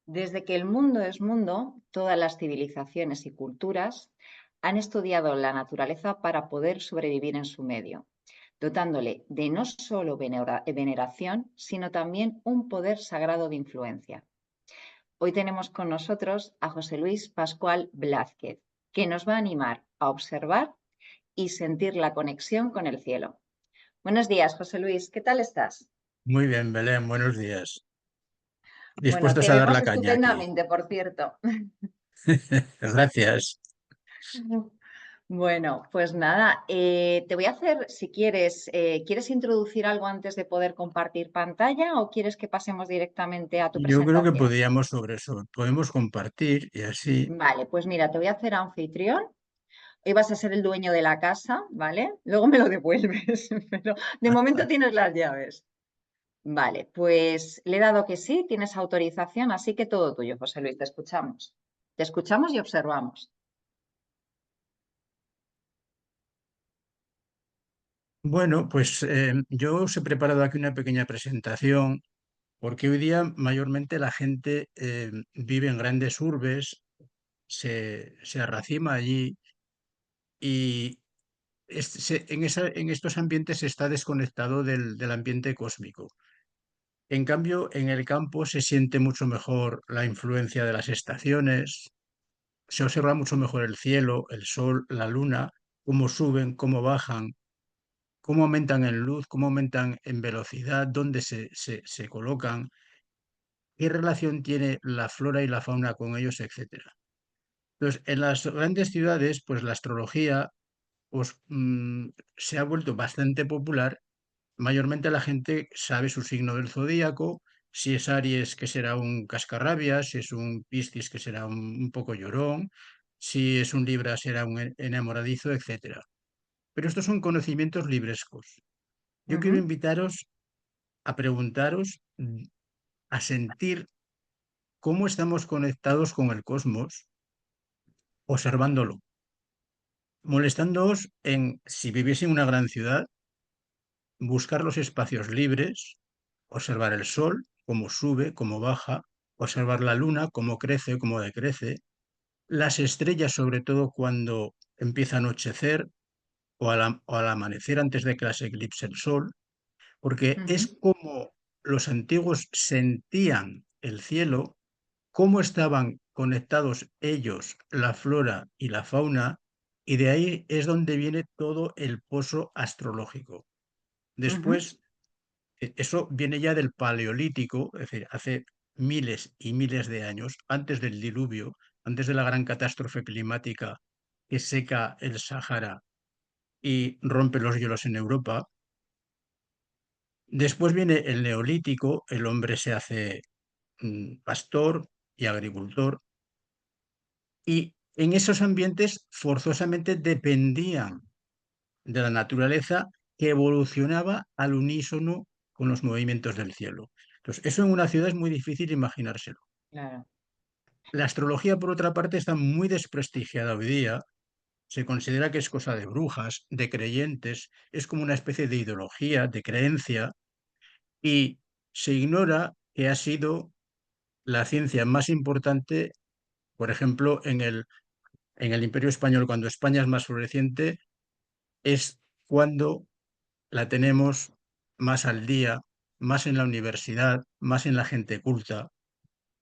Desde que el mundo es mundo, todas las civilizaciones y culturas han estudiado la naturaleza para poder sobrevivir en su medio, dotándole de no solo veneración, sino también un poder sagrado de influencia. Hoy tenemos con nosotros a José Luis Pascual Blázquez, que nos va a animar a observar y sentir la conexión con el cielo. Buenos días, José Luis, ¿qué tal estás? Muy bien, Belén, buenos días. Bueno, Dispuestos te a dar vemos la caña aquí. estupendamente, por cierto. Gracias. Bueno, pues nada, te voy a hacer, si quieres, ¿quieres introducir algo antes de poder compartir pantalla o quieres que pasemos directamente a tu Yo creo que presentación? podríamos sobre eso, podemos compartir y así. Vale, pues mira, te voy a hacer anfitrión. Hoy vas a ser el dueño de la casa, ¿vale? Luego me lo devuelves, pero de momento tienes las llaves. Vale, pues le he dado que sí, tienes autorización, así que todo tuyo, José Luis, te escuchamos. Te escuchamos y observamos. Bueno, pues yo os he preparado aquí una pequeña presentación porque hoy día mayormente la gente vive en grandes urbes, se arracima allí y en estos ambientes se está desconectado del ambiente cósmico. En cambio, en el campo se siente mucho mejor la influencia de las estaciones, se observa mucho mejor el cielo, el sol, la luna, cómo suben, cómo bajan, cómo aumentan en luz, cómo aumentan en velocidad, dónde se colocan, qué relación tiene la flora y la fauna con ellos, etcétera. Entonces, en las grandes ciudades, pues la astrología pues, se ha vuelto bastante popular. Mayormente la gente sabe su signo del zodíaco, si es Aries, que será un cascarrabias, si es un Piscis, que será un poco llorón, si es un Libra, será un enamoradizo, etcétera. Pero estos son conocimientos librescos. Yo quiero Ujú, invitaros a preguntaros, a sentir cómo estamos conectados con el cosmos, observándolo, molestándoos en, si vivís en una gran ciudad, buscar los espacios libres, observar el sol, cómo sube, cómo baja, observar la luna, cómo crece, cómo decrece, las estrellas, sobre todo cuando empieza a anochecer o al amanecer antes de que las eclipse el sol, porque ujú, es como los antiguos sentían el cielo, cómo estaban conectados ellos, la flora y la fauna, y de ahí es donde viene todo el pozo astrológico. ujú. Después, eso viene ya del Paleolítico, es decir, hace miles y miles de años, antes del diluvio, antes de la gran catástrofe climática que seca el Sáhara y rompe los hielos en Europa. Después viene el Neolítico, el hombre se hace pastor y agricultor, y en esos ambientes forzosamente dependían de la naturaleza que evolucionaba al unísono con los movimientos del cielo. Entonces, eso en una ciudad es muy difícil imaginárselo. Claro. La astrología, por otra parte, está muy desprestigiada hoy día. Se considera que es cosa de brujas, de creyentes, es como una especie de ideología, de creencia, y se ignora que ha sido la ciencia más importante, por ejemplo, en el Imperio Español, cuando España es más floreciente, es cuando la tenemos más al día, más en la universidad, más en la gente culta,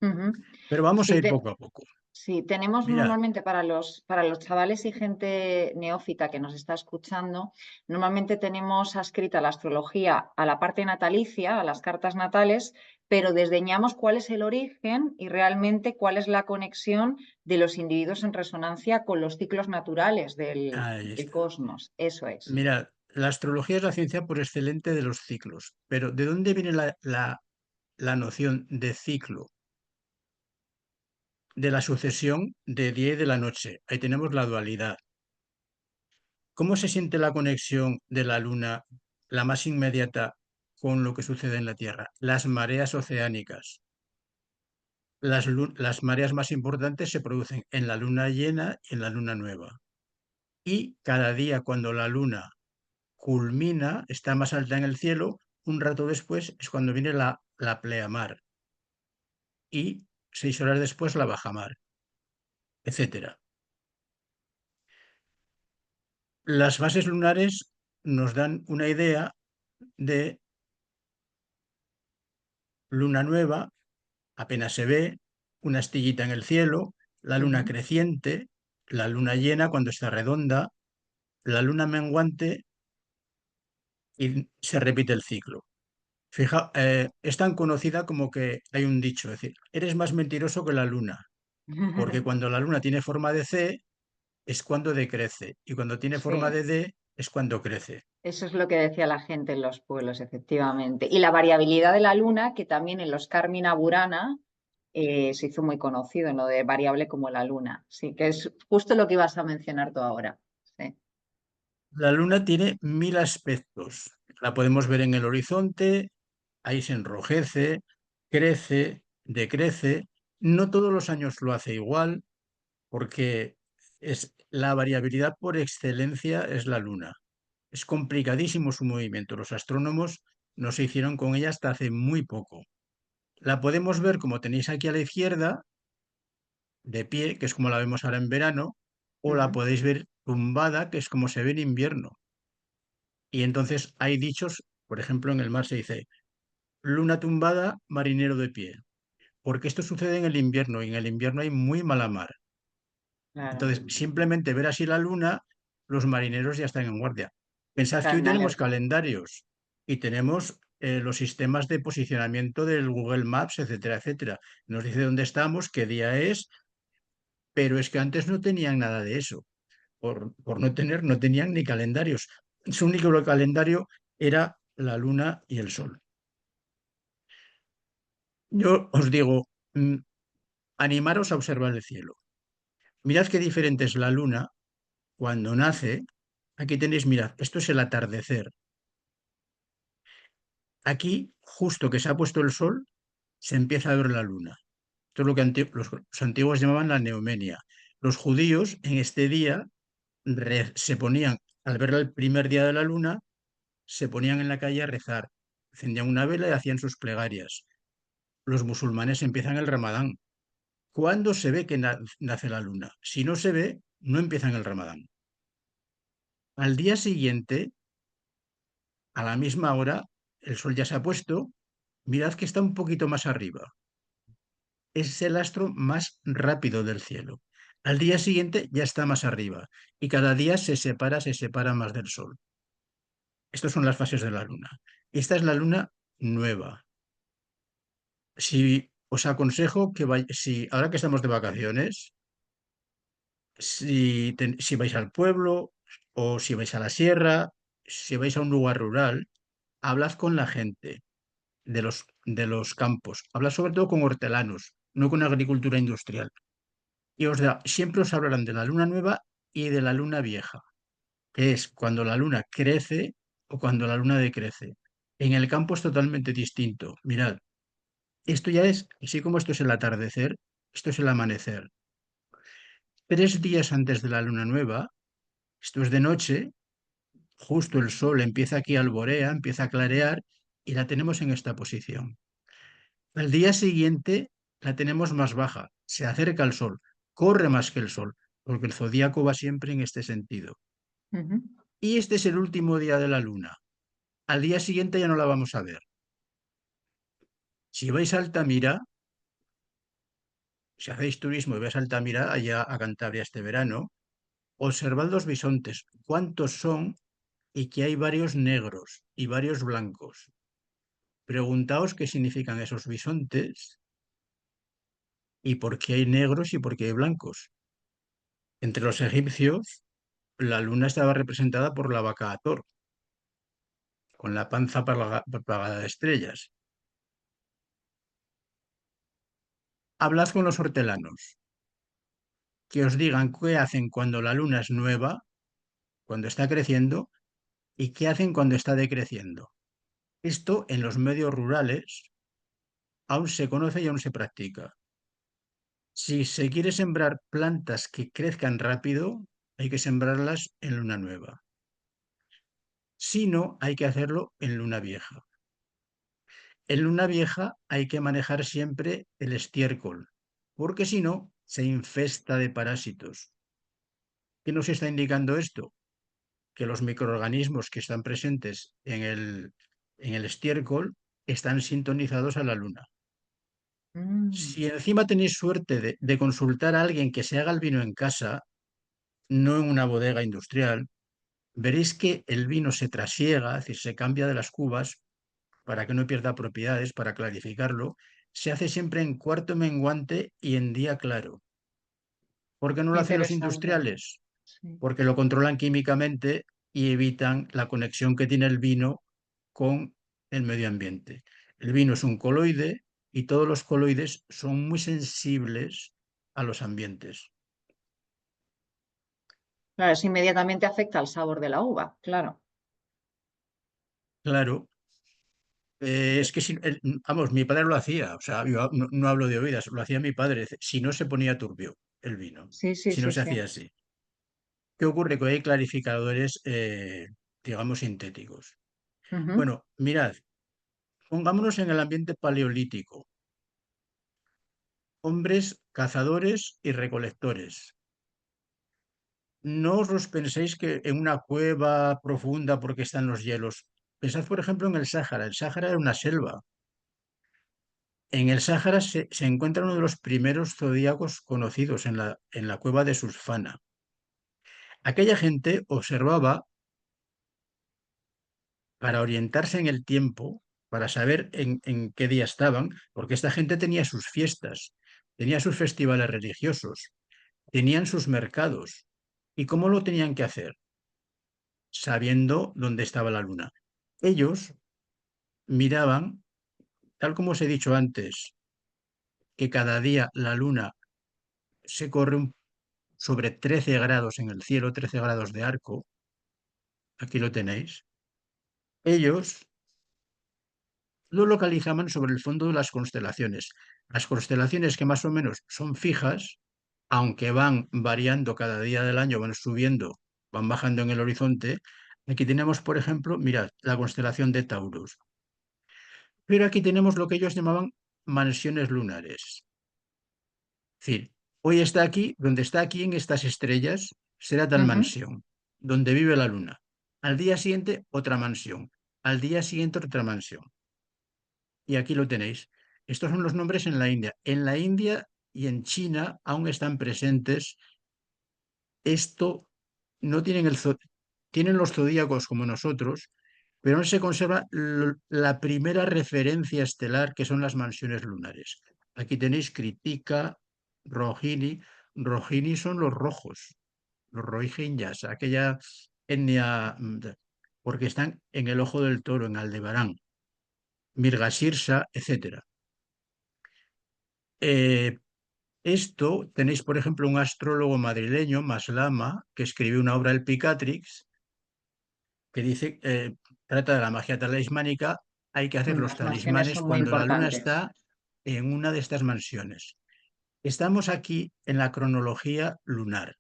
Ujú. pero vamos a Sí, ir poco a poco. sí, tenemos Mira, normalmente para los chavales y gente neófita que nos está escuchando, normalmente tenemos adscrita la astrología a la parte natalicia, a las cartas natales, pero desdeñamos cuál es el origen y realmente cuál es la conexión de los individuos en resonancia con los ciclos naturales ahí del está. cosmos. Eso es. Mira, la astrología es la ciencia por excelente de los ciclos, pero ¿de dónde viene la noción de ciclo? De la sucesión de día y de la noche. Ahí tenemos la dualidad. ¿Cómo se siente la conexión de la Luna, la más inmediata, con lo que sucede en la Tierra? Las mareas oceánicas. Las mareas más importantes se producen en la luna llena y en la luna nueva. Y cada día cuando la luna culmina, está más alta en el cielo, un rato después es cuando viene la pleamar y 6 horas después la bajamar, etcétera. Las fases lunares nos dan una idea de luna nueva, apenas se ve, una astillita en el cielo, la luna Ujú. creciente, la luna llena cuando está redonda, la luna menguante y se repite el ciclo. Fija, es tan conocida como que hay un dicho, es decir, eres más mentiroso que la luna, porque cuando la luna tiene forma de C es cuando decrece y cuando tiene forma Sí, de D es cuando crece. eso es lo que decía la gente en los pueblos, efectivamente. Y la variabilidad de la luna, que también en los Carmina Burana se hizo muy conocido, ¿no? De variable como la luna. Sí, que es justo lo que ibas a mencionar tú ahora. Sí. La luna tiene 1000 aspectos. La podemos ver en el horizonte, ahí se enrojece, crece, decrece. No todos los años lo hace igual, porque la variabilidad por excelencia es la luna. Es complicadísimo su movimiento. Los astrónomos no se hicieron con ella hasta hace muy poco. La podemos ver, como tenéis aquí a la izquierda, de pie, que es como la vemos ahora en verano, o la Ujú. podéis ver tumbada, que es como se ve en invierno. Y entonces hay dichos, por ejemplo, en el mar se dice, luna tumbada, marinero de pie, porque esto sucede en el invierno y en el invierno hay muy mala mar. Claro. Entonces, simplemente ver así la luna, los marineros ya están en guardia. Pensad que hoy Están tenemos alerta. calendarios y tenemos los sistemas de posicionamiento del Google Maps, etcétera, etcétera. Nos dice dónde estamos, qué día es, pero es que antes no tenían nada de eso. Por no tener, no tenían ni calendarios. Su único calendario era la luna y el sol. Yo os digo, mm, animaros a observar el cielo. Mirad qué diferente es la luna cuando nace. Aquí tenéis, mirad, esto es el atardecer. Aquí, justo que se ha puesto el sol, se empieza a ver la luna. Esto es lo que los antiguos llamaban la neomenia. Los judíos en este día se ponían, al ver el primer día de la luna, se ponían en la calle a rezar, encendían una vela y hacían sus plegarias. Los musulmanes empiezan el Ramadán. ¿Cuándo se ve que nace la luna? Si no se ve, no empiezan el Ramadán. Al día siguiente, a la misma hora, el sol ya se ha puesto, mirad que está un poquito más arriba. Es el astro más rápido del cielo. Al día siguiente ya está más arriba y cada día se separa más del sol. Estas son las fases de la luna. Esta es la luna nueva. Si os aconsejo que si ahora que estamos de vacaciones, si vais al pueblo o si vais a la sierra, si vais a un lugar rural, hablad con la gente de los campos, hablad sobre todo con hortelanos, no con agricultura industrial. Y siempre os hablarán de la luna nueva y de la luna vieja, que es cuando la luna crece o cuando la luna decrece. En el campo es totalmente distinto. Mirad, esto ya es, así como esto es el atardecer, esto es el amanecer. 3 días antes de la luna nueva, esto es de noche, justo el sol empieza aquí a alborea, empieza a clarear y la tenemos en esta posición. Al día siguiente la tenemos más baja, se acerca al sol, corre más que el sol, porque el zodíaco va siempre en este sentido. Ujú. Y este es el último día de la luna. Al día siguiente ya no la vamos a ver. Si vais a Altamira, si hacéis turismo y vais a Altamira, allá a Cantabria este verano, observad los bisontes, cuántos son y que hay varios negros y varios blancos. Preguntaos qué significan esos bisontes y por qué hay negros y por qué hay blancos. Entre los egipcios, la luna estaba representada por la vaca Hathor, con la panza plagada de estrellas. Hablad con los hortelanos, que os digan qué hacen cuando la luna es nueva, cuando está creciendo, y qué hacen cuando está decreciendo. Esto en los medios rurales aún se conoce y aún se practica. Si se quiere sembrar plantas que crezcan rápido, hay que sembrarlas en luna nueva. Si no, hay que hacerlo en luna vieja. En luna vieja hay que manejar siempre el estiércol. porque si no, se infesta de parásitos. ¿Qué nos está indicando esto? Que los microorganismos que están presentes en el estiércol están sintonizados a la luna. Mm, Si encima tenéis suerte de consultar a alguien que se haga el vino en casa, no en una bodega industrial, veréis que el vino se trasiega, es decir, se cambia de las cubas para que no pierda propiedades, para clarificarlo. Se hace siempre en cuarto menguante y en día claro. ¿Por qué no qué lo hacen los interesante. industriales? Sí. Porque lo controlan químicamente y evitan la conexión que tiene el vino con el medio ambiente. El vino es un coloide y todos los coloides son muy sensibles a los ambientes. Claro, eso inmediatamente afecta al sabor de la uva, claro. Claro, es que vamos, mi padre lo hacía, o sea, yo no hablo de oídas, lo hacía mi padre, dice, si no se ponía turbio el vino, Sí, sí, si no sí, se sí. hacía así. ¿Qué ocurre? Que hay clarificadores, digamos, sintéticos. Ujú. Bueno, mirad, pongámonos en el ambiente paleolítico. Hombres cazadores y recolectores. No os penséis que en una cueva profunda porque están los hielos. Pensad, por ejemplo, en el Sáhara. El Sáhara era una selva. En el Sáhara se encuentra uno de los primeros zodíacos conocidos en la cueva de Susfana. Aquella gente observaba para orientarse en el tiempo, para saber en qué día estaban, porque esta gente tenía sus fiestas, tenía sus festivales religiosos, tenían sus mercados. ¿Y cómo lo tenían que hacer? Sabiendo dónde estaba la luna. Ellos miraban, tal como os he dicho antes, que cada día la luna se corre sobre 13 grados en el cielo, 13 grados de arco, aquí lo tenéis. Ellos lo localizaban sobre el fondo de las constelaciones. Las constelaciones que más o menos son fijas, aunque van variando cada día del año, van subiendo, van bajando en el horizonte. Aquí tenemos, por ejemplo, mirad, la constelación de Taurus. Pero aquí tenemos lo que ellos llamaban mansiones lunares. Es decir, hoy está aquí, donde está aquí en estas estrellas, será tal Ujú. mansión, donde vive la luna. Al día siguiente, otra mansión. Al día siguiente, otra mansión. Y aquí lo tenéis. Estos son los nombres en la India. En la India y en China aún están presentes. Esto no tienen tienen los zodíacos como nosotros, pero no se conserva la primera referencia estelar que son las mansiones lunares. Aquí tenéis Kritika, Rohini. Rohini son los Rohingyas, aquella etnia, porque están en el Ojo del Toro, en Aldebarán, Mirgasirsa, etcétera. Eh, Esto tenéis, por ejemplo, un astrólogo madrileño, Maslama, que escribió una obra, El Picatrix, que dice, trata de la magia talismánica, hay que hacer los Las mansiones talismanes son muy cuando la luna importantes. está en una de estas mansiones. Estamos aquí en la cronología lunar.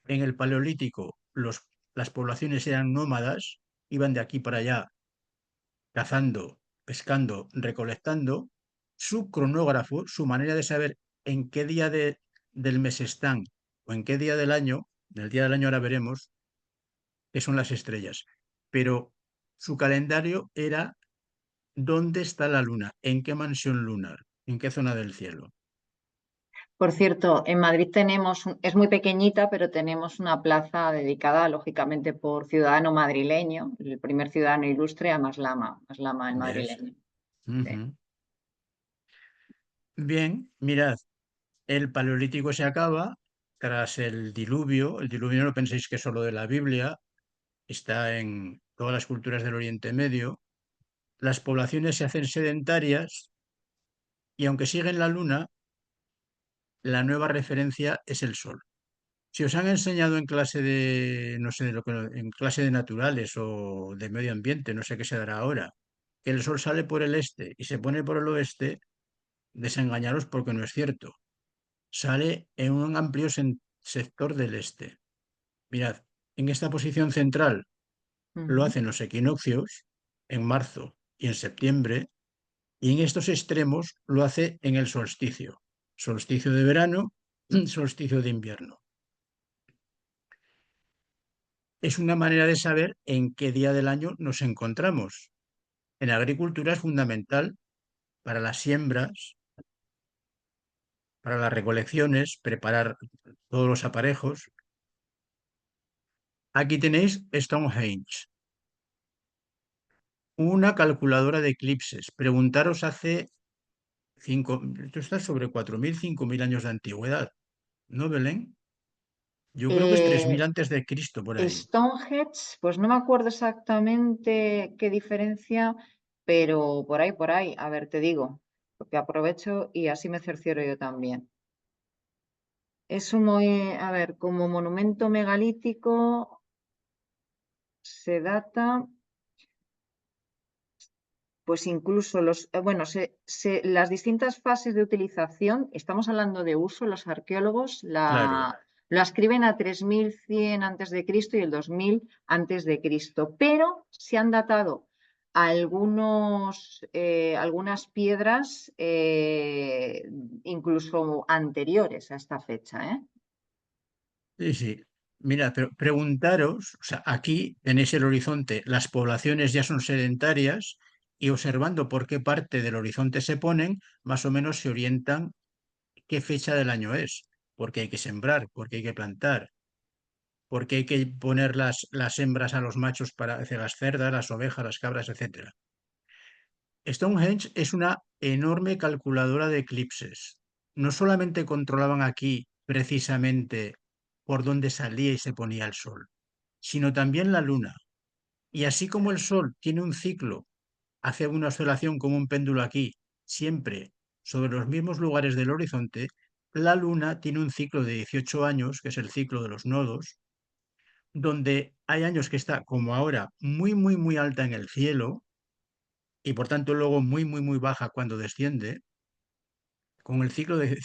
En el Paleolítico, las poblaciones eran nómadas, iban de aquí para allá cazando, pescando, recolectando. Su cronógrafo, su manera de saber en qué día del mes están o en qué día del año, del día del año ahora veremos, que son las estrellas. Pero su calendario era dónde está la luna, en qué mansión lunar, en qué zona del cielo. Por cierto, en Madrid tenemos, es muy pequeñita, pero tenemos una plaza dedicada, lógicamente, por ciudadano madrileño, el primer ciudadano ilustre a Maslama, Maslama el ¿Ves? madrileño. Sí. Ujú. Bien, mirad, el Paleolítico se acaba tras el diluvio. El diluvio no penséis que es solo de la Biblia, está en todas las culturas del Oriente Medio. Las poblaciones se hacen sedentarias y aunque siguen la luna, la nueva referencia es el sol. Si os han enseñado en clase de, no sé, en clase de naturales o de medio ambiente, no sé qué se dará ahora, que el sol sale por el este y se pone por el oeste, desengañaros porque no es cierto. Sale en un amplio sector del este. Mirad, en esta posición central lo Ujú. hacen los equinoccios en marzo y en septiembre, y en estos extremos lo hace en el solsticio. solsticio de verano, solsticio de invierno. Es una manera de saber en qué día del año nos encontramos. En agricultura es fundamental para las siembras, para las recolecciones, preparar todos los aparejos. Aquí tenéis Stonehenge, una calculadora de eclipses. Preguntaros hace esto está sobre 4.000, 5.000 años de antigüedad, ¿no, Belén? Yo creo que es 3.000 Eh, antes de Cristo por ahí. Stonehenge, pues no me acuerdo exactamente qué diferencia, pero por ahí, a ver, te digo, porque aprovecho y así me cercioro yo también. Es un, a ver, como monumento megalítico se data. Pues incluso bueno, las distintas fases de utilización, estamos hablando de uso, los arqueólogos Claro. lo ascriben a 3100 antes de Cristo y el 2000 antes de Cristo, pero se han datado algunas piedras incluso anteriores a esta fecha, ¿eh? Sí, sí. Mira, pero preguntaros, o sea, aquí tenéis el horizonte, las poblaciones ya son sedentarias y observando por qué parte del horizonte se ponen, más o menos se orientan qué fecha del año es, porque hay que sembrar, porque hay que plantar, porque hay que poner las hembras a los machos para hacer las cerdas, las ovejas, las cabras, etcétera. Stonehenge es una enorme calculadora de eclipses. No solamente controlaban aquí precisamente por dónde salía y se ponía el sol, sino también la luna. Y así como el sol tiene un ciclo, hace una oscilación como un péndulo aquí, siempre sobre los mismos lugares del horizonte, la luna tiene un ciclo de 18 años, que es el ciclo de los nodos, donde hay años que está, como ahora, muy, muy, muy alta en el cielo y por tanto luego muy, muy, muy baja cuando desciende, con el ciclo de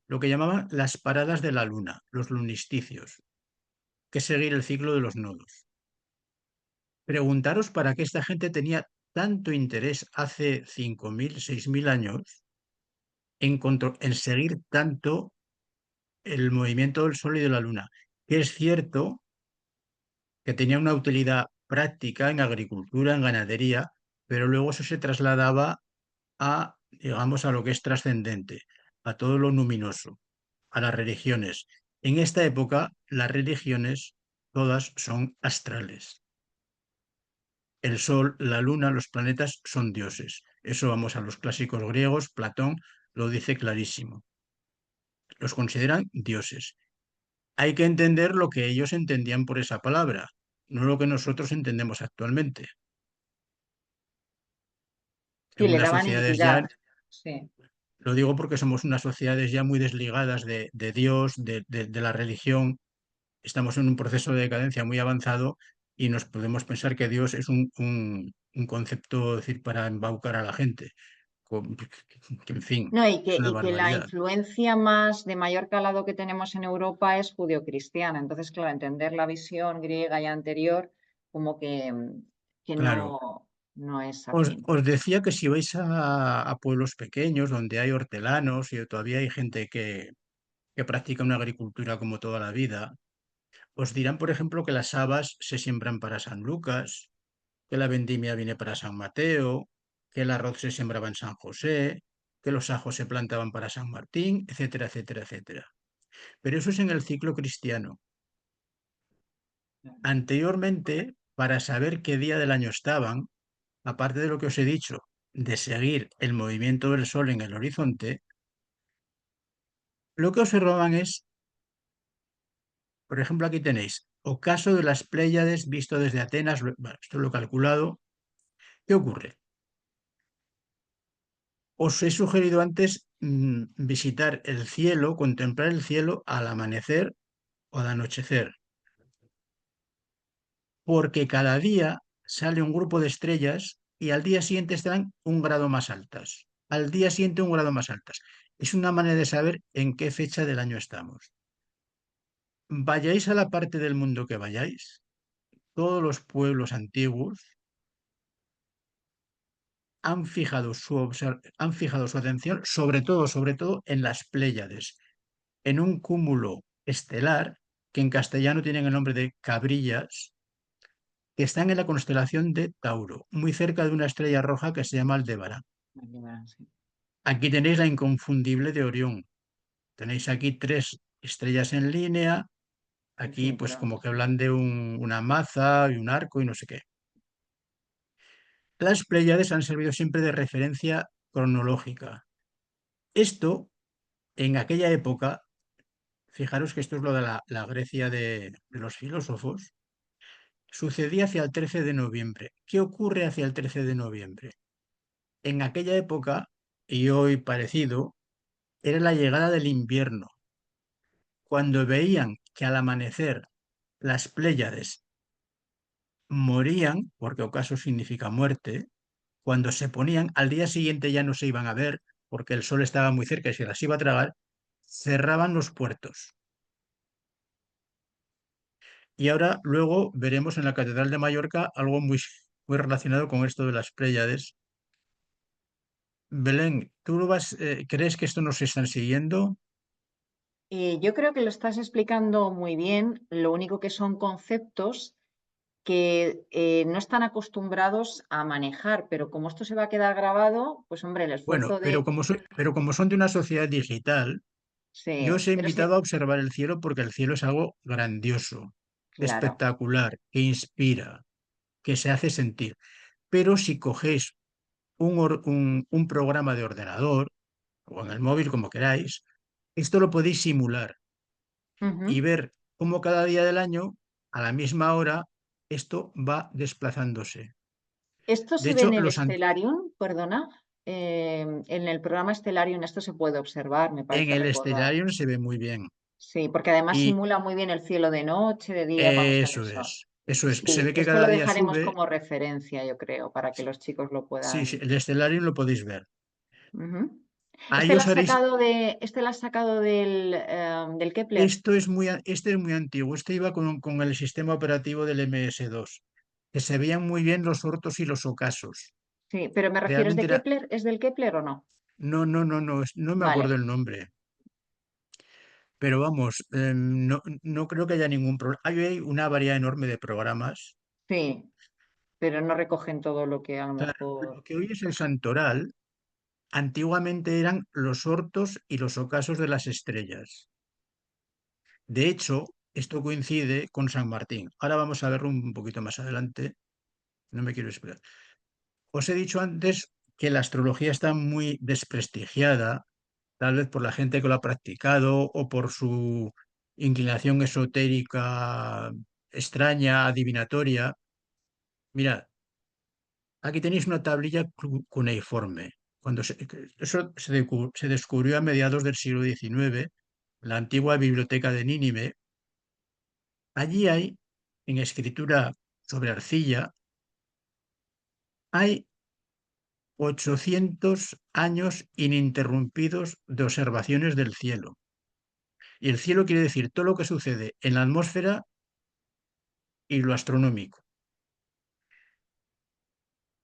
lo que llamaban las paradas de la luna, los lunisticios, que es seguir el ciclo de los nodos. Preguntaros para qué esta gente tenía tanto interés hace 5.000, 6.000 años en seguir tanto el movimiento del Sol y de la Luna, que es cierto que tenía una utilidad práctica en agricultura, en ganadería, pero luego eso se trasladaba a, digamos, a lo que es trascendente, a todo lo luminoso, a las religiones. En esta época, las religiones todas son astrales. El Sol, la Luna, los planetas son dioses. Eso vamos a los clásicos griegos, Platón lo dice clarísimo. Los consideran dioses. Hay que entender lo que ellos entendían por esa palabra, no lo que nosotros entendemos actualmente. En Sí, le unas daban sociedades ya, entidad. Sí. lo digo porque somos unas sociedades ya muy desligadas de Dios, de la religión. Estamos en un proceso de decadencia muy avanzado y nos podemos pensar que Dios es un concepto, es decir, para embaucar a la gente. Que, en fin, No, es una y que la barbaridad. influencia más de mayor calado que tenemos en Europa es judeocristiana. Entonces, claro, entender la visión griega y anterior como que Claro. no es Os, afín. os decía que si vais a pueblos pequeños donde hay hortelanos y todavía hay gente que practica una agricultura como toda la vida, os dirán, por ejemplo, que las habas se siembran para San Lucas, que la vendimia viene para San Mateo, que el arroz se sembraba en San José, que los ajos se plantaban para San Martín, etcétera, etcétera, etcétera. Pero eso es en el ciclo cristiano. Anteriormente, para saber qué día del año estaban, aparte de lo que os he dicho, de seguir el movimiento del Sol en el horizonte, lo que observaban es, por ejemplo, aquí tenéis, ocaso de las Pléyades visto desde Atenas, bueno, esto lo he calculado. ¿Qué ocurre? Os he sugerido antes visitar el cielo, contemplar el cielo al amanecer o al anochecer, porque cada día sale un grupo de estrellas y al día siguiente estarán un grado más altas. Al día siguiente un grado más altas. Es una manera de saber en qué fecha del año estamos. Vayáis a la parte del mundo que vayáis, todos los pueblos antiguos han fijado su atención sobre todo en las Pléyades, en un cúmulo estelar que en castellano tienen el nombre de Cabrillas, que están en la constelación de Tauro, muy cerca de una estrella roja que se llama Aldebara. Aldebarán, sí. Aquí tenéis la inconfundible de Orión. Tenéis aquí tres estrellas en línea, El aquí pues cinturón. como que hablan de una maza y un arco y no sé qué. Las Pléyades han servido siempre de referencia cronológica. Esto, en aquella época, fijaros que esto es lo de la Grecia de los filósofos, sucedía hacia el 13 de noviembre. ¿Qué ocurre hacia el 13 de noviembre? En aquella época, y hoy parecido, era la llegada del invierno. Cuando veían que al amanecer las Pléyades morían, porque ocaso significa muerte, cuando se ponían, al día siguiente ya no se iban a ver, porque el sol estaba muy cerca y se las iba a tragar, cerraban los puertos. Y ahora luego veremos en la Catedral de Mallorca algo muy relacionado con esto de las Pléyades. Belén, ¿crees que esto nos están siguiendo? Yo creo que lo estás explicando muy bien. Lo único que son conceptos que no están acostumbrados a manejar, pero como esto se va a quedar grabado, pues hombre, el Bueno, esfuerzo de... pero como son de una sociedad digital, yo Sí, os he pero sí, invitado a observar el cielo porque el cielo es algo grandioso, claro. espectacular, que inspira, que se hace sentir. Pero si cogéis un programa de ordenador o en el móvil, como queráis, esto lo podéis simular y Ujú. ver cómo cada día del año, a la misma hora, esto va desplazándose. Esto De se ve en hecho, el Stellarium, perdona. En el programa Stellarium esto se puede observar, me en parece el recordar. escenario se ve muy bien. Sí, porque además Y simula muy bien el cielo de noche, de día, cuando sale el sol. eso es. Se Sí, ve que esto cada lo día dejaremos sube. como referencia, yo creo, para que los chicos lo Sí, sí, puedan. el escenario lo podéis ver. Ujú. Ahí os haréis. Este lo has sacado del Kepler. Este es muy antiguo. Este iba con el sistema operativo del MS2, que se veían muy bien los ortos y los ocasos. Sí, pero me refiero, ¿es Realmente de era. Kepler? ¿Es del Kepler o no? No, no, no, no, no me acuerdo Vale, el nombre. Pero vamos, no, no creo que haya ningún problema. Hay una variedad enorme de programas. sí, pero no recogen todo lo que a lo Claro, mejor. lo que hoy es el santoral, antiguamente eran los ortos y los ocasos de las estrellas. De hecho, esto coincide con San Martín. Ahora vamos a verlo un poquito más adelante. No me quiero esperar. Os he dicho antes que la astrología está muy desprestigiada, tal vez por la gente que lo ha practicado o por su inclinación esotérica extraña, adivinatoria. Mirad, aquí tenéis una tablilla cuneiforme. Se descubrió a mediados del siglo XIX, la antigua biblioteca de Nínive. Allí hay, en escritura sobre arcilla, hay 800 años ininterrumpidos de observaciones del cielo. Y el cielo quiere decir todo lo que sucede en la atmósfera y lo astronómico.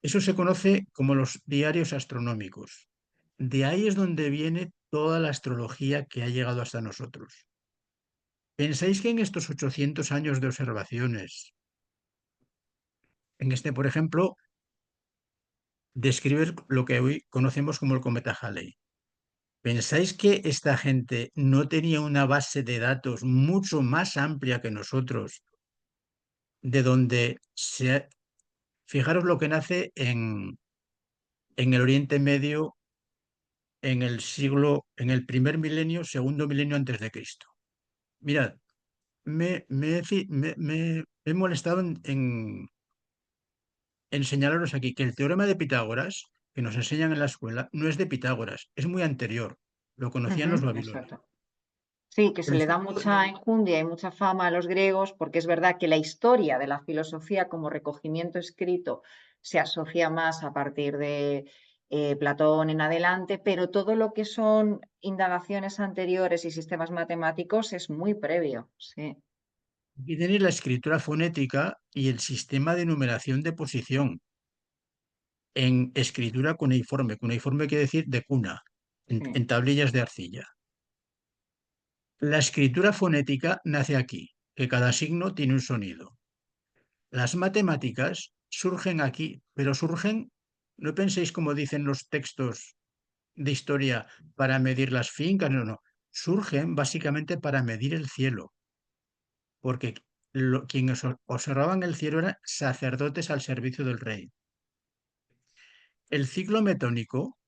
Eso se conoce como los diarios astronómicos. De ahí es donde viene toda la astrología que ha llegado hasta nosotros. ¿Pensáis que en estos 800 años de observaciones, en este, por ejemplo, describe lo que hoy conocemos como el cometa Halley? ¿Pensáis que esta gente no tenía una base de datos mucho más amplia que nosotros, de donde fijaros lo que nace en el Oriente Medio en el primer milenio, segundo milenio antes de Cristo? Mirad, me he molestado en señalaros aquí que el teorema de Pitágoras, que nos enseñan en la escuela, no es de Pitágoras, es muy anterior. Lo conocían los Ujú, babilonios. exacto. Sí, que se El le da fondo, mucha enjundia y mucha fama a los griegos, porque es verdad que la historia de la filosofía como recogimiento escrito se asocia más a partir de Platón en adelante, pero todo lo que son indagaciones anteriores y sistemas matemáticos es muy previo. Sí. aquí tenéis la escritura fonética y el sistema de numeración de posición. en escritura cuneiforme. Cuneiforme quiere decir de cuna, Sí. en tablillas de arcilla. La escritura fonética nace aquí, que cada signo tiene un sonido. Las matemáticas surgen aquí, pero surgen, no penséis como dicen los textos de historia para medir las fincas, no, no. Surgen básicamente para medir el cielo, porque quienes observaban el cielo eran sacerdotes al servicio del rey. El ciclo metónico,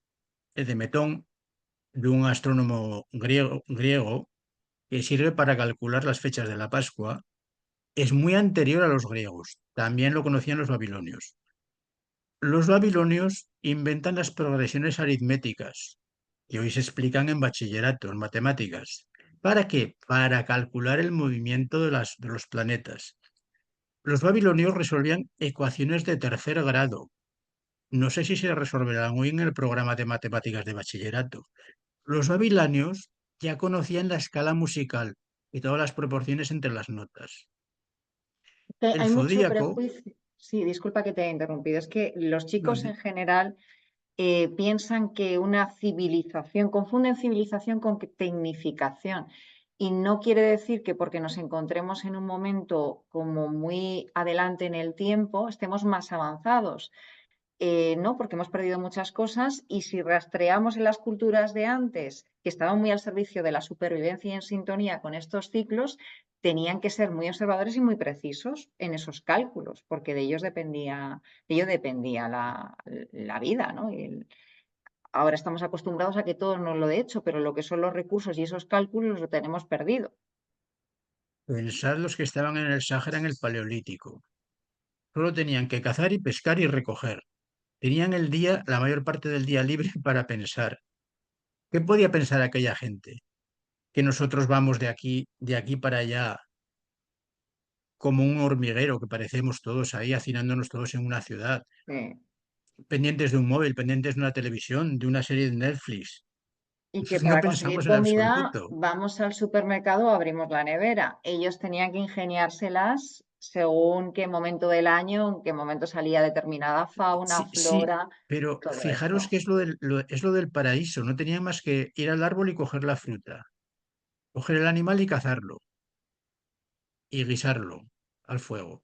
el de Metón, de un astrónomo griego, que sirve para calcular las fechas de la Pascua, es muy anterior a los griegos. También lo conocían los babilonios. Los babilonios inventan las progresiones aritméticas, que hoy se explican en bachillerato, en matemáticas. ¿Para qué? Para calcular el movimiento de los planetas. Los babilonios resolvían ecuaciones de tercer grado. No sé si se resolverán hoy en el programa de matemáticas de bachillerato. Los babilonios ya conocían la escala musical y todas las proporciones entre las notas. Que El hay mucho zodíaco, prejuicio. Sí, disculpa que te haya interrumpido. Es que los no, chicos en general piensan que una civilización, confunden civilización con tecnificación. Y no quiere decir que porque nos encontremos en un momento como muy adelante en el tiempo, estemos más avanzados. No, porque hemos perdido muchas cosas y si rastreamos en las culturas de antes, que estaban muy al servicio de la supervivencia y en sintonía con estos ciclos, tenían que ser muy observadores y muy precisos en esos cálculos, porque de ello dependía la vida, ¿no? Ahora estamos acostumbrados a que todo nos lo de hecho, pero lo que son los recursos y esos cálculos lo tenemos perdido. pensad los que estaban en el Sáhara en el Paleolítico. Solo tenían que cazar y pescar y recoger. Tenían el día, la mayor parte del día libre para pensar. ¿Qué podía pensar aquella gente? Que nosotros vamos de aquí para allá, como un hormiguero, que parecemos todos ahí, hacinándonos todos en una ciudad, eh, pendientes de un móvil, pendientes de una televisión, de una serie de Netflix. Y que No para conseguir pensamos en comida absoluto. vamos al supermercado o abrimos la nevera. Ellos tenían que ingeniárselas según qué momento del año, en qué momento salía determinada fauna, Sí, sí, flora, pero todo fijaros eso. que es lo del paraíso. No tenían más que ir al árbol y coger la fruta, coger el animal y cazarlo y guisarlo al fuego.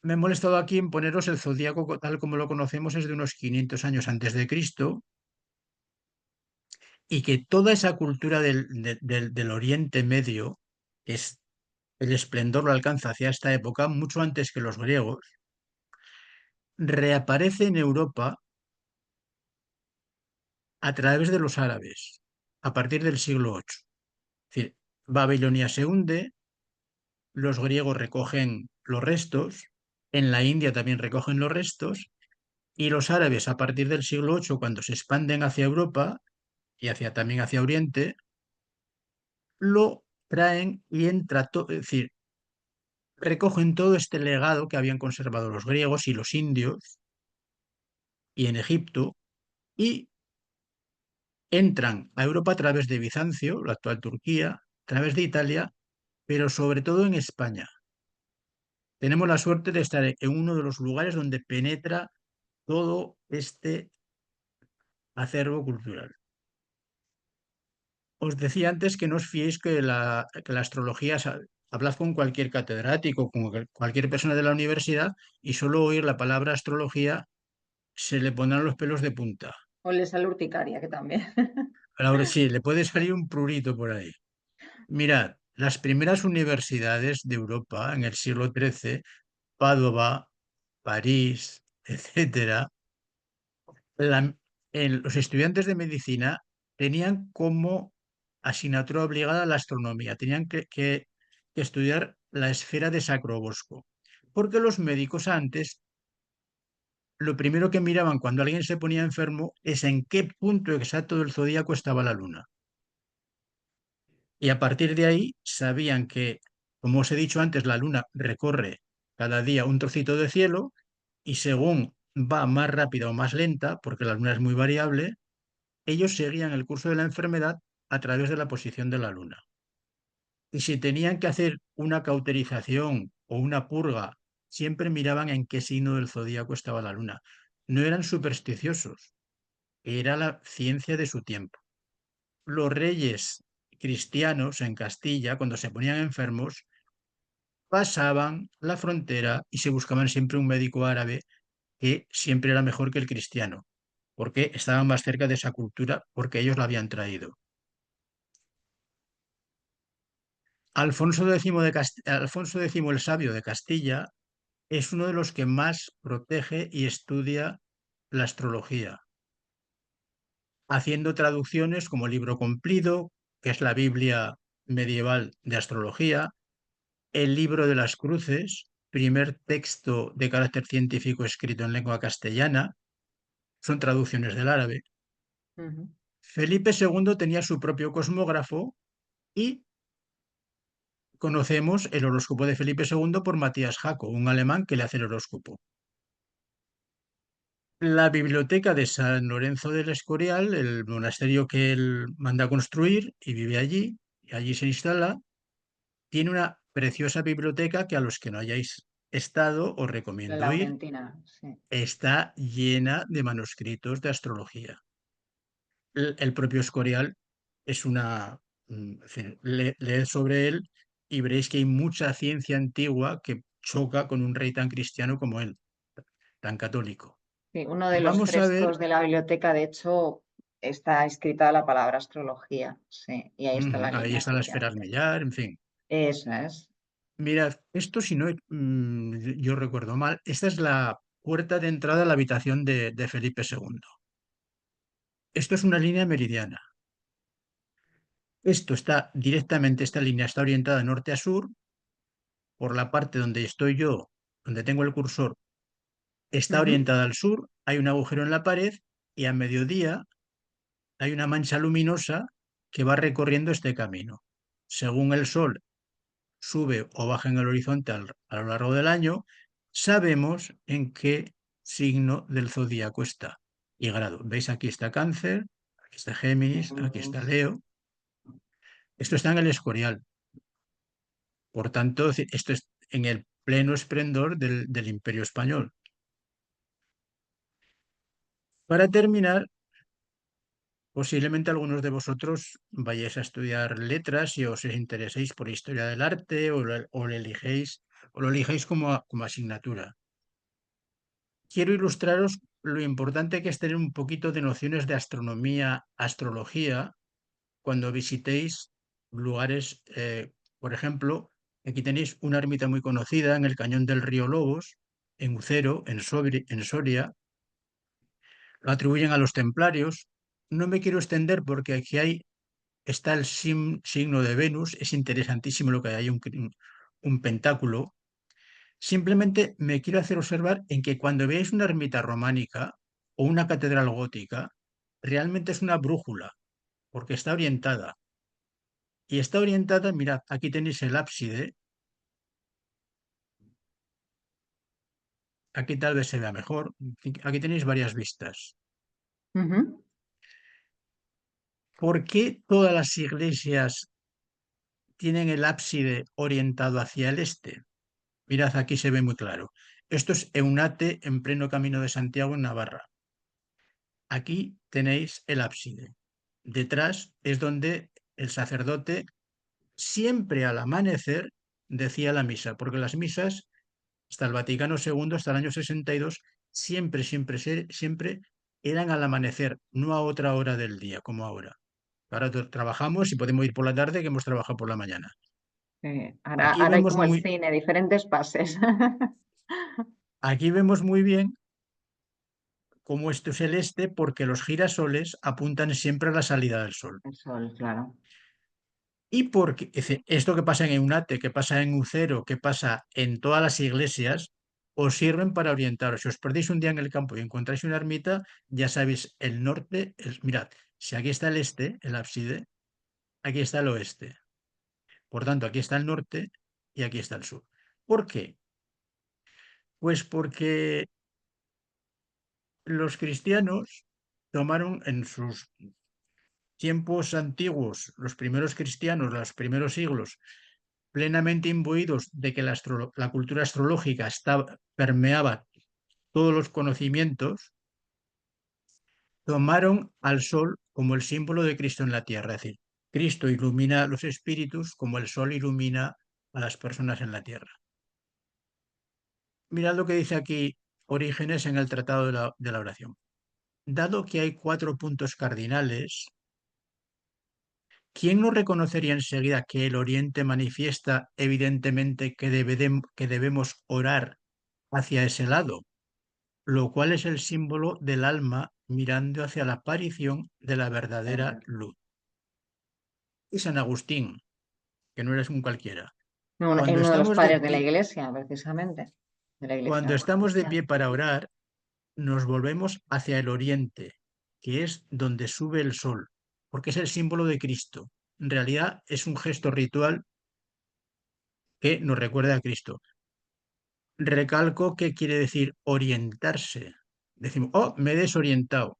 Me he molestado aquí en poneros el zodíaco tal como lo conocemos es de unos 500 años antes de Cristo y que toda esa cultura del Oriente Medio, es el esplendor lo alcanza hacia esta época mucho antes que los griegos, reaparece en Europa a través de los árabes a partir del siglo VIII. Es decir, Babilonia se hunde, los griegos recogen los restos, en la India también recogen los restos, y los árabes a partir del siglo VIII, cuando se expanden hacia Europa y también hacia Oriente, lo traen y es decir, recogen todo este legado que habían conservado los griegos y los indios y en Egipto y entran a Europa a través de Bizancio, la actual Turquía, a través de Italia, pero sobre todo en España. Tenemos la suerte de estar en uno de los lugares donde penetra todo este acervo cultural. Os decía antes que no os fiéis que la astrología, hablad con cualquier catedrático, con cualquier persona de la universidad y solo oír la palabra astrología se le pondrán los pelos de punta. O les sale urticaria, que también. Ahora sí, le puede salir un prurito por ahí. Mirad, las primeras universidades de Europa en el siglo XIII, Padova, París, etcétera, la- los estudiantes de medicina tenían como asignatura obligada la astronomía, tenían que estudiar la esfera de Sacrobosco, porque los médicos antes lo primero que miraban cuando alguien se ponía enfermo es en qué punto exacto del zodíaco estaba la luna. Y a partir de ahí sabían que, como os he dicho antes, la luna recorre cada día un trocito de cielo y según va más rápida o más lenta, porque la luna es muy variable, ellos seguían el curso de la enfermedad a través de la posición de la luna. Y si tenían que hacer una cauterización o una purga siempre miraban en qué signo del zodíaco estaba la luna. No eran supersticiosos, era la ciencia de su tiempo. Los reyes cristianos en Castilla, cuando se ponían enfermos, pasaban la frontera y se buscaban siempre un médico árabe que siempre era mejor que el cristiano, porque estaban más cerca de esa cultura, porque ellos la habían traído. Alfonso X el Sabio de Castilla es uno de los que más protege y estudia la astrología, haciendo traducciones como Libro Cumplido, que es la Biblia medieval de astrología, el Libro de las Cruces, primer texto de carácter científico escrito en lengua castellana, son traducciones del árabe. Ujú. Felipe II tenía su propio cosmógrafo y conocemos el horóscopo de Felipe II por Matías Jaco, un alemán que le hace el horóscopo. La biblioteca de San Lorenzo del Escorial, el monasterio que él manda a construir y vive allí, y allí se instala, tiene una preciosa biblioteca que a los que no hayáis estado os La recomiendo ir. Laurentina, sí. Está llena de manuscritos de astrología. El propio Escorial es una... en fin, leed sobre él y veréis que hay mucha ciencia antigua que choca con un rey tan cristiano como él, tan católico. Sí, uno de los Vamos a ver, frescos de la biblioteca, de hecho, está escrita la palabra astrología, sí, y ahí está la ahí línea, están las esferas efectivamente. millar, en fin. Eso es. Mirad, esto si no yo recuerdo mal, esta es la puerta de entrada a la habitación de Felipe II. Esto es una línea meridiana. Esto está directamente, esta línea está orientada de norte a sur. Por la parte donde estoy yo, donde tengo el cursor, está Ujú. orientada al sur, hay un agujero en la pared y a mediodía hay una mancha luminosa que va recorriendo este camino. Según el sol sube o baja en el horizonte a lo largo del año, sabemos en qué signo del zodíaco está y grado. ¿Veis? Aquí está Cáncer, aquí está Géminis, aquí está Géminis. Leo. Esto está en el Escorial. Por tanto, esto es en el pleno esplendor del Imperio Español. Para terminar, posiblemente algunos de vosotros vayáis a estudiar letras y os intereséis por historia del arte o lo elijáis como asignatura. Quiero ilustraros lo importante que es tener un poquito de nociones de astronomía, astrología, cuando visitéis lugares, por ejemplo, aquí tenéis una ermita muy conocida en el cañón del río Lobos, en Ucero, en Soria, lo atribuyen a los templarios. No me quiero extender porque aquí está el signo de Venus, es interesantísimo lo que hay, un pentáculo. Simplemente me quiero hacer observar en que cuando veáis una ermita románica o una catedral gótica, realmente es una brújula, porque está orientada. Y está orientada, mirad, aquí tenéis el ábside, aquí tal vez se vea mejor, aquí tenéis varias vistas. Ujú. ¿Por qué todas las iglesias tienen el ábside orientado hacia el este? Mirad, aquí se ve muy claro. Esto es Eunate en pleno camino de Santiago en Navarra. Aquí tenéis el ábside. Detrás es donde el sacerdote siempre al amanecer decía la misa, porque las misas, hasta el Vaticano II, hasta el año 62, siempre, siempre, siempre eran al amanecer, no a otra hora del día, como ahora. Ahora trabajamos y podemos ir por la tarde que hemos trabajado por la mañana. Aquí Ahora hay vemos como el muy, cine, diferentes pases. aquí vemos muy bien cómo esto es el este, porque los girasoles apuntan siempre a la salida del sol. El sol, claro. Y porque esto que pasa en Eunate, que pasa en Ucero, que pasa en todas las iglesias, os sirven para orientaros. Si os perdéis un día en el campo y encontráis una ermita, ya sabéis el norte. Mirad, si aquí está el este, el ábside, aquí está el oeste. Por tanto, aquí está el norte y aquí está el sur. ¿Por qué? Pues porque los cristianos tomaron en sus tiempos antiguos, los primeros cristianos, los primeros siglos, plenamente imbuidos de que la cultura astrológica permeaba todos los conocimientos, tomaron al sol como el símbolo de Cristo en la tierra. Es decir, Cristo ilumina los espíritus como el sol ilumina a las personas en la tierra. Mirad lo que dice aquí Orígenes en el Tratado de la Oración. Dado que hay 4 puntos cardinales, ¿quién no reconocería enseguida que el Oriente manifiesta evidentemente que debemos orar hacia ese lado, lo cual es el símbolo del alma mirando hacia la aparición de la verdadera luz? Y San Agustín, que no eres un cualquiera. Cuando Uno de los estamos de padres de la pie, Iglesia, precisamente, de la cuando Iglesia estamos de cristiana. pie para orar, nos volvemos hacia el oriente, que es donde sube el sol, porque es el símbolo de Cristo. En realidad es un gesto ritual que nos recuerda a Cristo. Recalco que quiere decir orientarse. Decimos, oh, me he desorientado,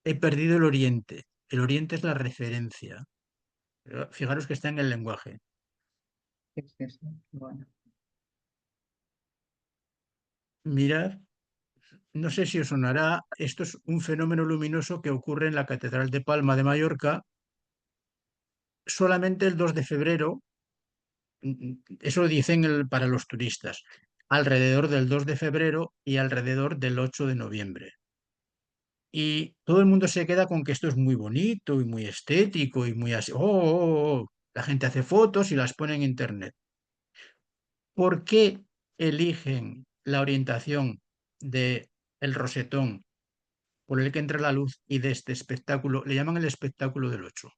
he perdido el oriente. El oriente es la referencia. Fijaros que está en el lenguaje. Sí, sí, sí. Bueno. Mirad, no sé si os sonará, esto es un fenómeno luminoso que ocurre en la Catedral de Palma de Mallorca solamente el 2 de febrero. Eso dicen para los turistas, alrededor del 2 de febrero y alrededor del 8 de noviembre. Y todo el mundo se queda con que esto es muy bonito y muy estético y muy así. Oh. La gente hace fotos y las pone en internet. ¿Por qué eligen la orientación de el rosetón por el que entra la luz y de este espectáculo? Le llaman el espectáculo del 8.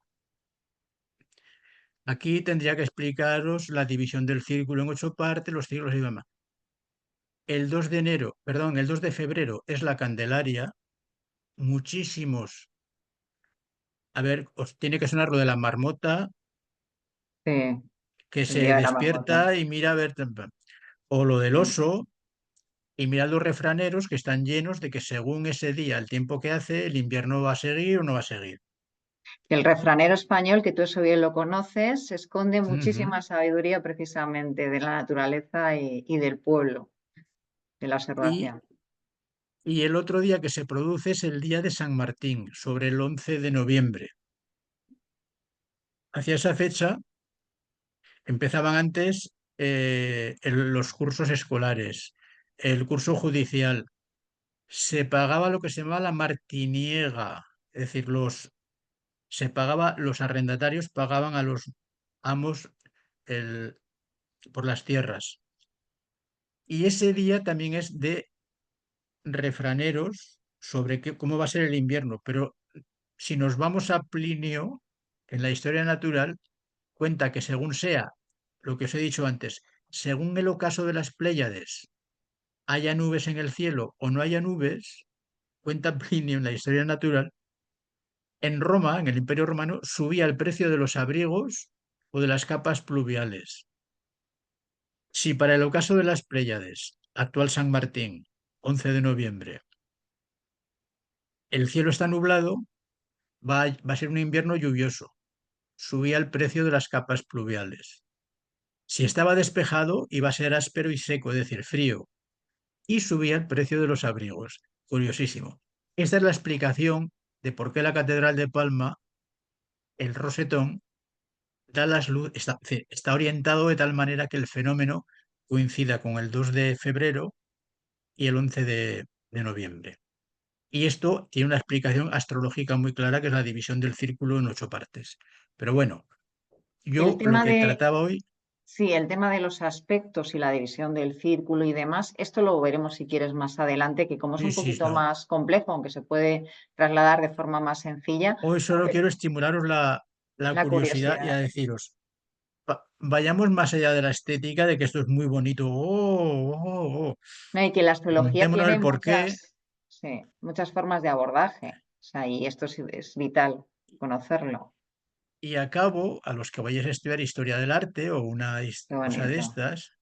Aquí tendría que explicaros la división del círculo en 8 partes, los círculos y demás. El 2 de febrero es la Candelaria. Muchísimos. A ver, os tiene que sonar lo de la marmota Sí, que el se día de la marmota. despierta y mira a ver. O lo del Sí. oso, y mirad los refraneros que están llenos de que según ese día, el tiempo que hace, el invierno va a seguir o no va a seguir. El refranero español, que tú eso bien lo conoces, esconde Ujú. muchísima sabiduría precisamente de la naturaleza y del pueblo, de la Y, observación. y el otro día que se produce es el día de San Martín, sobre el 11 de noviembre. Hacia esa fecha empezaban antes los cursos escolares, el curso judicial. Se pagaba lo que se llama la martiniega, es decir, los arrendatarios pagaban a los amos el- por las tierras. Y ese día también es de refraneros sobre cómo va a ser el invierno. Pero si nos vamos a Plinio, en la historia natural, cuenta que según sea lo que os he dicho antes, según el ocaso de las Pléyades, haya nubes en el cielo o no haya nubes, cuenta Plinio en la historia natural, en Roma, en el Imperio Romano, subía el precio de los abrigos o de las capas pluviales. Si para el ocaso de las Pléyades, actual San Martín, 11 de noviembre, el cielo está nublado, va a ser un invierno lluvioso. Subía el precio de las capas pluviales. Si estaba despejado, iba a ser áspero y seco, es decir, frío, y subía el precio de los abrigos. Curiosísimo. Esta es la explicación de por qué la Catedral de Palma, el rosetón, está orientado de tal manera que el fenómeno coincida con el 2 de febrero y el 11 de noviembre. Y esto tiene una explicación astrológica muy clara, que es la división del círculo en 8 partes. Pero bueno, El yo lo tema que de, trataba hoy, sí, el tema de los aspectos y la división del círculo y demás, esto lo veremos si quieres más adelante, que como es un poquito insisto, más complejo, aunque se puede trasladar de forma más sencilla, hoy solo quiero estimularos la la curiosidad y a curiosidad. deciros, vayamos más allá de la estética, de que esto es muy bonito. No, y que la astrología Preguntémonos tiene el por qué. muchas, sí, muchas formas de abordaje. O sea, y esto es vital conocerlo. Y acabo, a los que vayáis a estudiar historia del arte o una Qué cosa de bonito. estas,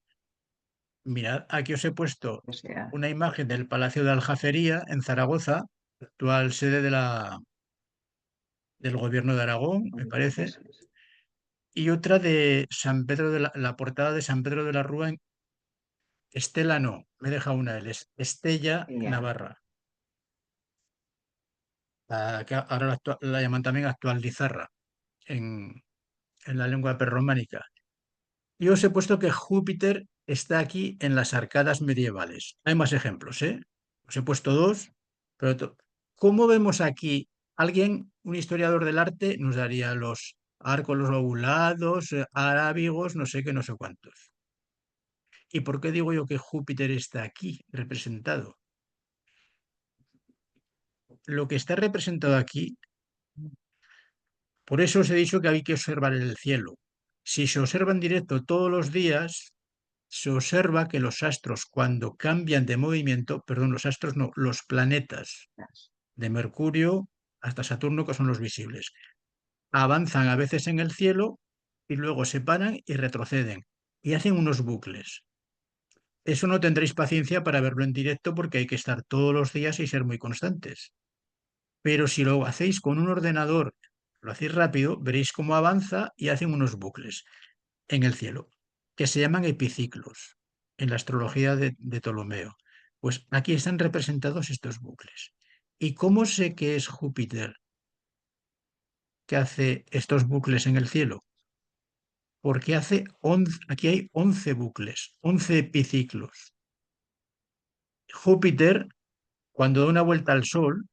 mirad, aquí os he puesto Curiosidad. una imagen del Palacio de Aljafería en Zaragoza, actual sede del gobierno de Aragón, me parece, Eso es. y otra de San Pedro de la portada de San Pedro de la Rúa. Estela no, me deja una L, es Estella Ya. Navarra, que ahora la llaman también actual Lizarra en la lengua prerrománica. Y os he puesto que Júpiter está aquí en las arcadas medievales. Hay más ejemplos, ¿eh? Os he puesto dos, pero ¿cómo vemos aquí? Alguien, un historiador del arte, nos daría los arcos, los lobulados, arábigos, no sé qué, no sé cuántos. ¿Y por qué digo yo que Júpiter está aquí representado? Lo que está representado aquí, por eso os he dicho que hay que observar el cielo. Si se observa en directo todos los días, se observa que los astros cuando cambian de movimiento, perdón, los astros no, los planetas, de Mercurio hasta Saturno, que son los visibles, avanzan a veces en el cielo y luego se paran y retroceden y hacen unos bucles. Eso no tendréis paciencia para verlo en directo porque hay que estar todos los días y ser muy constantes. Pero si lo hacéis con un ordenador, lo hacéis rápido, veréis cómo avanza y hacen unos bucles en el cielo, que se llaman epiciclos en la astrología de Ptolomeo. Pues aquí están representados estos bucles. ¿Y cómo sé que es Júpiter que hace estos bucles en el cielo? Porque hace 11, aquí hay 11 bucles, 11 epiciclos. Júpiter, cuando da una vuelta al Sol,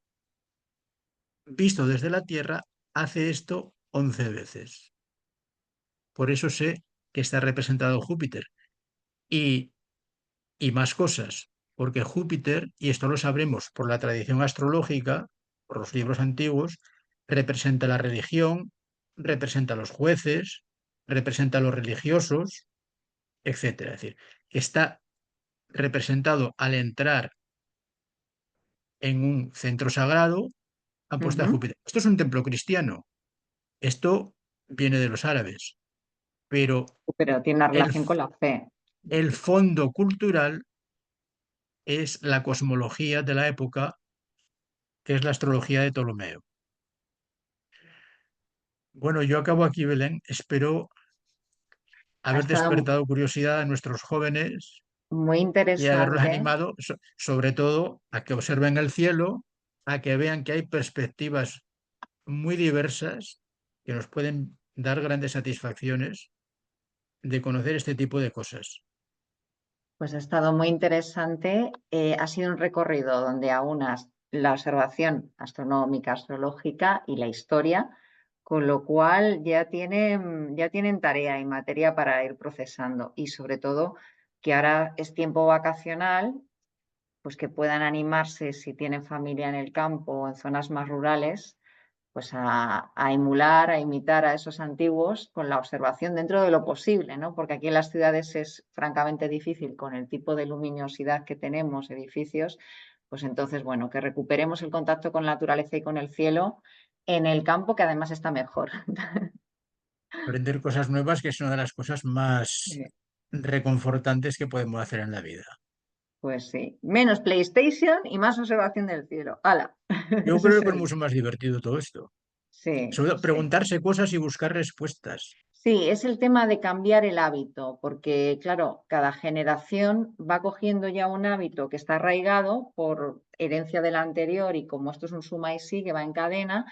visto desde la Tierra, hace esto 11 veces. Por eso sé que está representado Júpiter. Y y más cosas, porque Júpiter, y esto lo sabremos por la tradición astrológica, por los libros antiguos, representa la religión, representa a los jueces, representa a los religiosos, etcétera. Es decir, está representado al entrar en un centro sagrado, han puesto a Ujú. Júpiter. Esto es un templo cristiano, esto viene de los árabes, pero Pero tiene una el, relación con la fe. el fondo cultural es la cosmología de la época, que es la astrología de Ptolomeo. Bueno, yo acabo aquí, Belén. Espero Ha haber estado despertado curiosidad a nuestros jóvenes muy y haberlos interesante. animado, sobre todo, a que observen el cielo, a que vean que hay perspectivas muy diversas que nos pueden dar grandes satisfacciones de conocer este tipo de cosas. Pues ha estado muy interesante. Ha sido un recorrido donde aunas la observación astronómica, astrológica y la historia, con lo cual ya tienen tarea y materia para ir procesando. Y sobre todo que ahora es tiempo vacacional, pues que puedan animarse si tienen familia en el campo o en zonas más rurales, pues a emular, a imitar a esos antiguos con la observación dentro de lo posible, ¿no? Porque aquí en las ciudades es francamente difícil con el tipo de luminosidad que tenemos, edificios, pues entonces, bueno, que recuperemos el contacto con la naturaleza y con el cielo en el campo, que además está mejor. Aprender cosas nuevas, que es una de las cosas más reconfortantes que podemos hacer en la vida. Pues sí, menos PlayStation y más observación del cielo. ¡Hala! Yo Ese creo que es soy yo. mucho más divertido todo esto. Sí, Sobre todo sí. preguntarse cosas y buscar respuestas. Sí, es el tema de cambiar el hábito, porque claro, cada generación va cogiendo ya un hábito que está arraigado por herencia de la anterior y como esto es un suma y sigue, va en cadena,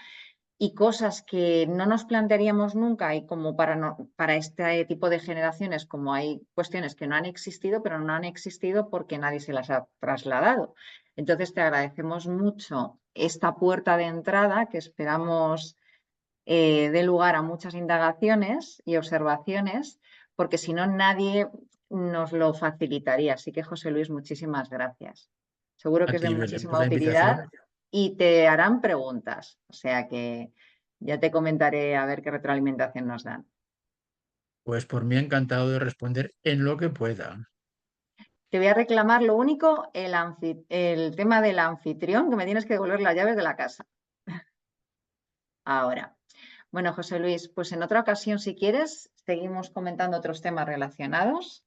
y cosas que no nos plantearíamos nunca y como para, para este tipo de generaciones, como hay cuestiones que no han existido, pero no han existido porque nadie se las ha trasladado. Entonces te agradecemos mucho esta puerta de entrada que esperamos dé lugar a muchas indagaciones y observaciones, porque si no nadie nos lo facilitaría. Así que, José Luis, muchísimas gracias. Seguro A que es de ti, Belén, por muchísima la invitación. utilidad y te harán preguntas. O sea que ya te comentaré a ver qué retroalimentación nos dan. Pues por mí encantado de responder en lo que pueda. Te voy a reclamar lo único, el tema del anfitrión, que me tienes que devolver las llaves de la casa. Ahora. Bueno, José Luis, pues en otra ocasión, si quieres, seguimos comentando otros temas relacionados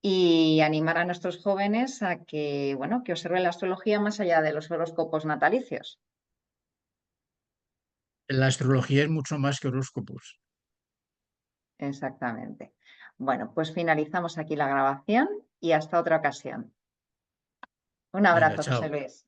y animar a nuestros jóvenes a que, bueno, que observen la astrología más allá de los horóscopos natalicios. La astrología es mucho más que horóscopos. exactamente. Bueno, pues finalizamos aquí la grabación y hasta otra ocasión. Un Venga, abrazo, José chao. Luis.